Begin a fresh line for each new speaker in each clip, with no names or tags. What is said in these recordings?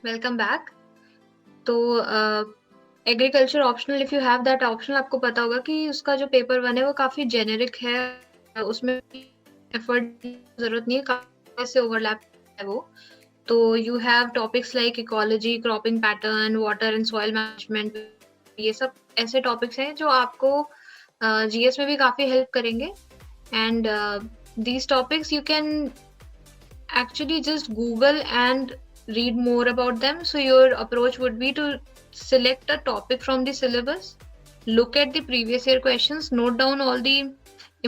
Welcome back. तो agriculture optional, if you have that optional, आपको पता होगा कि उसका जो पेपर वन है वो काफी जेनेरिक है, उसमें एफर्ट की जरूरत नहीं है, काफी से ओवरलैप है वो। तो you have topics like ecology, cropping pattern, water and soil management, ये सब ऐसे टॉपिक्स हैं जो आपको जीएस में भी काफी हेल्प करेंगे। And these topics you can actually just Google and read more about them. So your approach would be to select a topic from the syllabus, look at the previous year questions, note down all the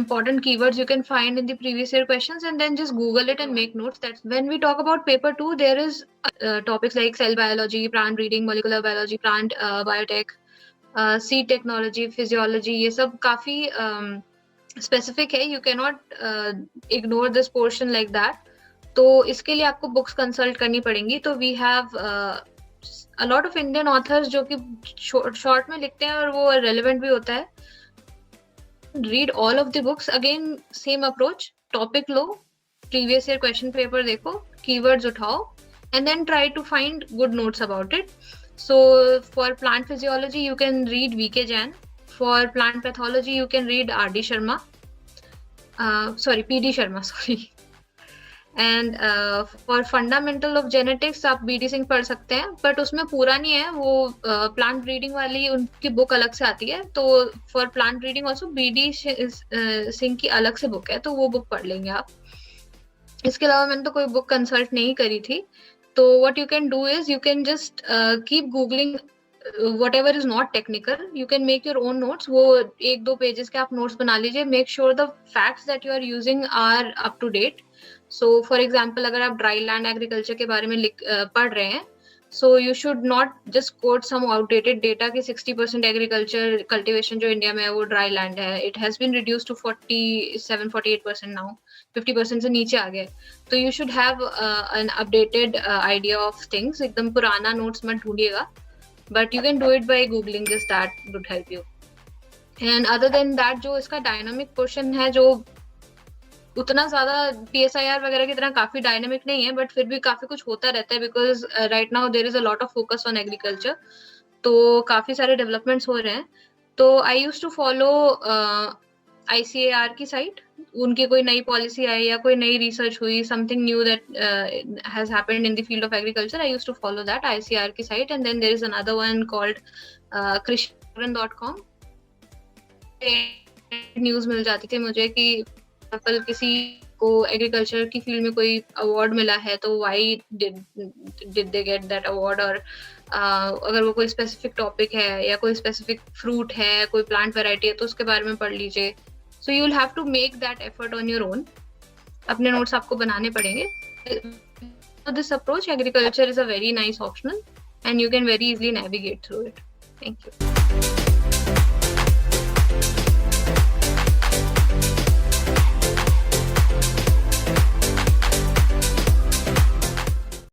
important keywords you can find in the previous year questions, and then just Google it and make notes. That's when we talk about paper 2, there is topics like cell biology, plant breeding, molecular biology, plant biotech, seed technology, physiology, ये सब काफी specific है। You can not ignore this portion like that. तो इसके लिए आपको books consult करनी पड़ेंगी। तो we have a lot of Indian authors जो कि शॉर्ट में लिखते हैं और वो रेलेवेंट भी होता है। Read all of the books, again same approach, topic लो, प्रीवियस ईयर क्वेश्चन पेपर देखो, कीवर्ड्स उठाओ, and then try to find good notes about it. So for plant physiology you can read VK Jain, for plant pathology you can read RD Sharma, PD Sharma, and for fundamental of genetics आप BD Singh पढ़ सकते हैं, but उसमें पूरा नहीं है वो। Plant breeding वाली उनकी बुक अलग से आती है, तो for plant breeding also BD Singh की अलग से बुक है, तो वो बुक पढ़ लेंगे आप। इसके अलावा मैंने तो कोई बुक कंसल्ट नहीं करी थी। तो what you can do is you can just keep googling whatever is not technical, you can make your own notes। वो 1-2 पेजेस के आप नोट्स बना लीजिए। Make sure the facts that you are using are up to date. So for example, अगर आप dry land agriculture के बारे में पढ़ रहे हैं, so you should not just quote some outdated data कि 60% एग्रीकल्चर कल्टिवेशन जो इंडिया में है वो ड्राई लैंड है। It has been reduce to 47-48% now, 50% से नीचे आ गए। तो you should have an updated idea of things. एकदम पुराना नोट्स मत ढूंढिएगा, but you can do it by googling this, that would help you। and other than that, जो इसका डायनामिक पोर्शन है, जो उतना ज्यादा PSIR वगैरह की तरह काफी डायनामिक नहीं है, बट फिर भी काफी कुछ होता रहता है, because right now there is a lot of focus on agriculture. तो काफी सारे डेवलपमेंट्स हो रहे हैं। तो I use to follow ICAR की साइट। उनकी कोई नई पॉलिसी आई या कोई नई रिसर्च हुई, something new that has happened in the field of agriculture, I use to follow that ICAR की साइट। And then there is another one called krishan.com। News मिल जाती थी मुझे कि कल किसी को एग्रीकल्चर की फील्ड में कोई अवार्ड मिला है, तो why did they get that award, और अगर वो कोई स्पेसिफिक टॉपिक है या कोई स्पेसिफिक फ्रूट है, कोई प्लांट वैरायटी है, तो उसके बारे में पढ़ लीजिए। So you will have to make that effort on your own. अपने नोट्स आपको बनाने पड़ेंगे। This approach, agriculture is a very nice optional and you can very easily navigate through it. Thank you.